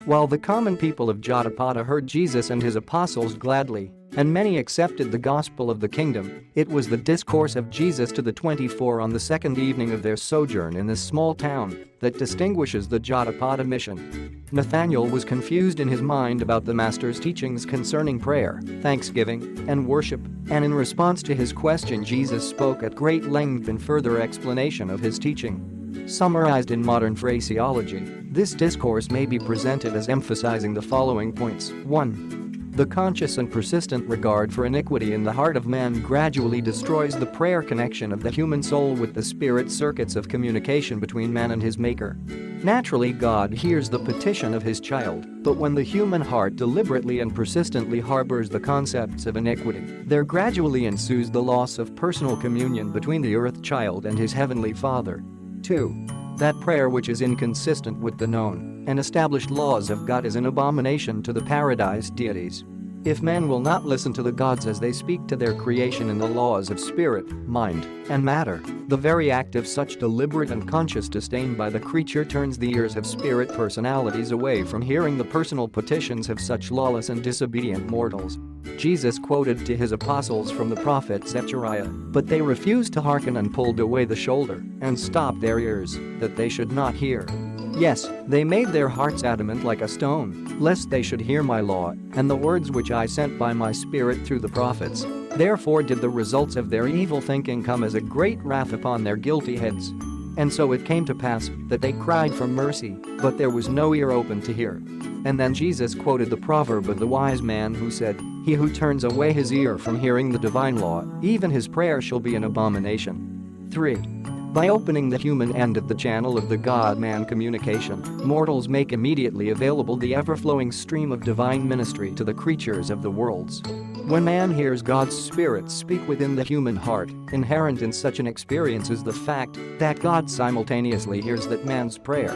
While the common people of Jotapata heard Jesus and his apostles gladly, and many accepted the gospel of the kingdom, it was the discourse of Jesus to the 24 on the second evening of their sojourn in this small town that distinguishes the Jotapata mission. Nathaniel was confused in his mind about the Master's teachings concerning prayer, thanksgiving, and worship, and in response to his question Jesus spoke at great length in further explanation of his teaching. Summarized in modern phraseology, this discourse may be presented as emphasizing the following points. 1. The conscious and persistent regard for iniquity in the heart of man gradually destroys the prayer connection of the human soul with the spirit circuits of communication between man and his Maker. Naturally, God hears the petition of his child, but when the human heart deliberately and persistently harbors the concepts of iniquity, there gradually ensues the loss of personal communion between the earth child and his heavenly Father. 2. That prayer which is inconsistent with the known and established laws of God is an abomination to the paradise deities. If men will not listen to the gods as they speak to their creation in the laws of spirit, mind, and matter, the very act of such deliberate and conscious disdain by the creature turns the ears of spirit personalities away from hearing the personal petitions of such lawless and disobedient mortals. Jesus quoted to his apostles from the prophet Zechariah, but they refused to hearken and pulled away the shoulder and stopped their ears, that they should not hear. Yes, they made their hearts adamant like a stone, lest they should hear my law and the words which I sent by my Spirit through the prophets. Therefore did the results of their evil thinking come as a great wrath upon their guilty heads. And so it came to pass that they cried for mercy, but there was no ear open to hear. And then Jesus quoted the proverb of the wise man who said, "He who turns away his ear from hearing the divine law, even his prayer shall be an abomination." 3. By opening the human end of the channel of the God-man communication, mortals make immediately available the ever-flowing stream of divine ministry to the creatures of the worlds. When man hears God's Spirit speak within the human heart, inherent in such an experience is the fact that God simultaneously hears that man's prayer.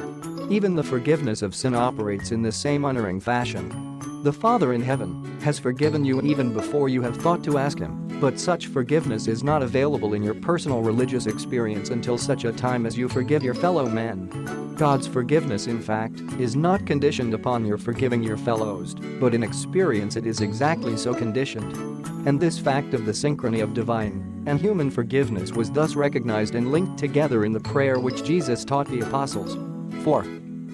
Even the forgiveness of sin operates in the same unerring fashion. The Father in heaven has forgiven you even before you have thought to ask him, but such forgiveness is not available in your personal religious experience until such a time as you forgive your fellow men. God's forgiveness, in fact, is not conditioned upon your forgiving your fellows, but in experience it is exactly so conditioned. And this fact of the synchrony of divine and human forgiveness was thus recognized and linked together in the prayer which Jesus taught the apostles. 4.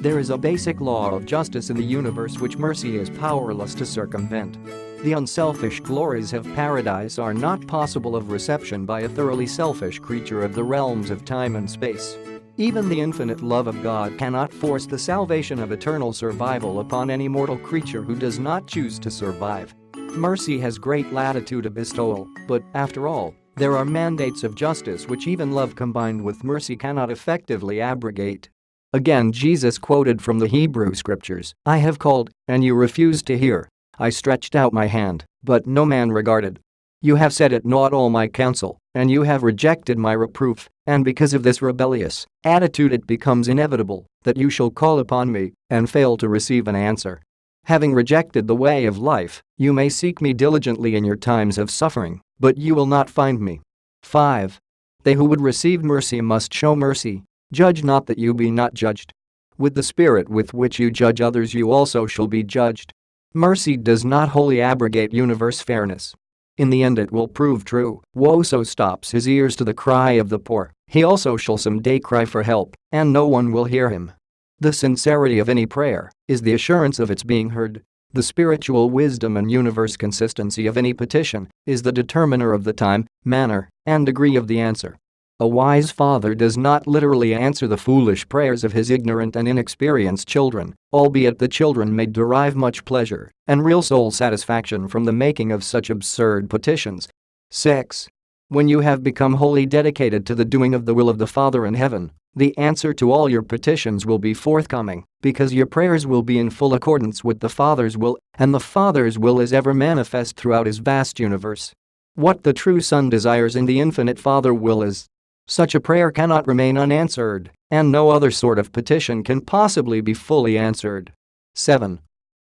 There is a basic law of justice in the universe which mercy is powerless to circumvent. The unselfish glories of paradise are not possible of reception by a thoroughly selfish creature of the realms of time and space. Even the infinite love of God cannot force the salvation of eternal survival upon any mortal creature who does not choose to survive. Mercy has great latitude of bestowal, but, after all, there are mandates of justice which even love combined with mercy cannot effectively abrogate. Again, Jesus quoted from the Hebrew scriptures, "I have called, and you refused to hear. I stretched out my hand, but no man regarded. You have set at naught all my counsel, and you have rejected my reproof, and because of this rebellious attitude it becomes inevitable that you shall call upon me and fail to receive an answer. Having rejected the way of life, you may seek me diligently in your times of suffering, but you will not find me." 5. They who would receive mercy must show mercy. Judge not that you be not judged. With the spirit with which you judge others you also shall be judged. Mercy does not wholly abrogate universe fairness. In the end it will prove true. Whoso stops his ears to the cry of the poor, he also shall someday cry for help, and no one will hear him. The sincerity of any prayer is the assurance of its being heard. The spiritual wisdom and universe consistency of any petition is the determiner of the time, manner, and degree of the answer. A wise father does not literally answer the foolish prayers of his ignorant and inexperienced children, albeit the children may derive much pleasure and real soul satisfaction from the making of such absurd petitions. 6. When you have become wholly dedicated to the doing of the will of the Father in heaven, the answer to all your petitions will be forthcoming, because your prayers will be in full accordance with the Father's will, and the Father's will is ever manifest throughout his vast universe. What the true Son desires in the infinite Father will is. Such a prayer cannot remain unanswered, and no other sort of petition can possibly be fully answered. 7.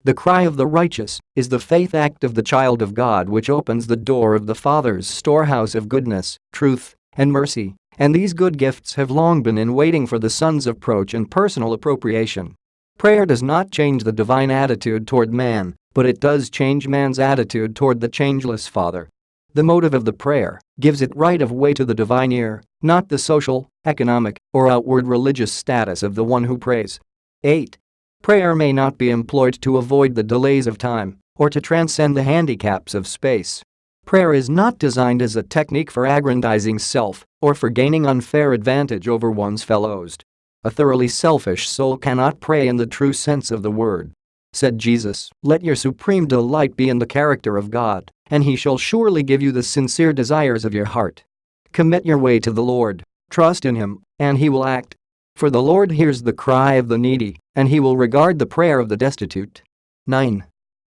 The cry of the righteous is the faith act of the child of God which opens the door of the Father's storehouse of goodness, truth, and mercy, and these good gifts have long been in waiting for the Son's approach and personal appropriation. Prayer does not change the divine attitude toward man, but it does change man's attitude toward the changeless Father. The motive of the prayer gives it right of way to the divine ear, not the social, economic, or outward religious status of the one who prays. 8. Prayer may not be employed to avoid the delays of time or to transcend the handicaps of space. Prayer is not designed as a technique for aggrandizing self or for gaining unfair advantage over one's fellows. A thoroughly selfish soul cannot pray in the true sense of the word. Said Jesus, "Let your supreme delight be in the character of God, and he shall surely give you the sincere desires of your heart." Commit your way to the Lord, trust in him, and he will act. For the Lord hears the cry of the needy, and he will regard the prayer of the destitute. 9.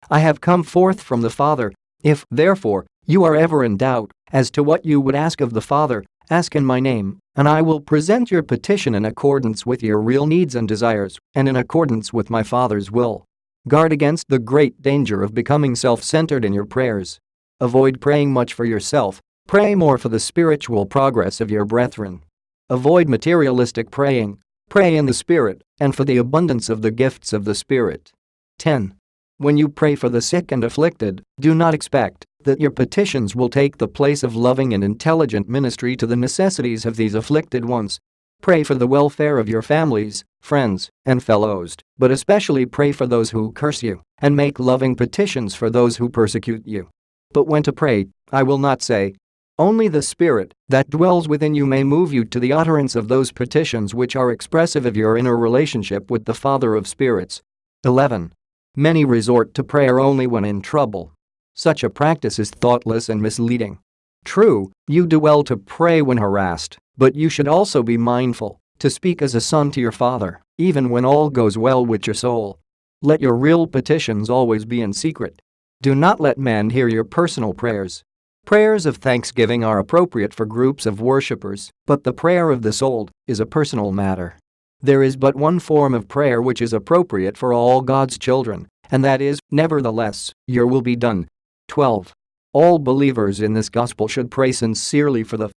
I have come forth from the Father. If, therefore, you are ever in doubt as to what you would ask of the Father, ask in my name, and I will present your petition in accordance with your real needs and desires, and in accordance with my Father's will. Guard against the great danger of becoming self-centered in your prayers. Avoid praying much for yourself, pray more for the spiritual progress of your brethren. Avoid materialistic praying, pray in the Spirit, and for the abundance of the gifts of the Spirit. 10. When you pray for the sick and afflicted, do not expect that your petitions will take the place of loving and intelligent ministry to the necessities of these afflicted ones. Pray for the welfare of your families, friends, and fellows, but especially pray for those who curse you, and make loving petitions for those who persecute you. But when to pray, I will not say. Only the Spirit that dwells within you may move you to the utterance of those petitions which are expressive of your inner relationship with the Father of spirits. 11. Many resort to prayer only when in trouble. Such a practice is thoughtless and misleading. True, you do well to pray when harassed, but you should also be mindful to speak as a son to your Father, even when all goes well with your soul. Let your real petitions always be in secret. Do not let men hear your personal prayers. Prayers of thanksgiving are appropriate for groups of worshippers, but the prayer of the soul is a personal matter. There is but one form of prayer which is appropriate for all God's children, and that is, nevertheless, your will be done. 12. All believers in this gospel should pray sincerely for the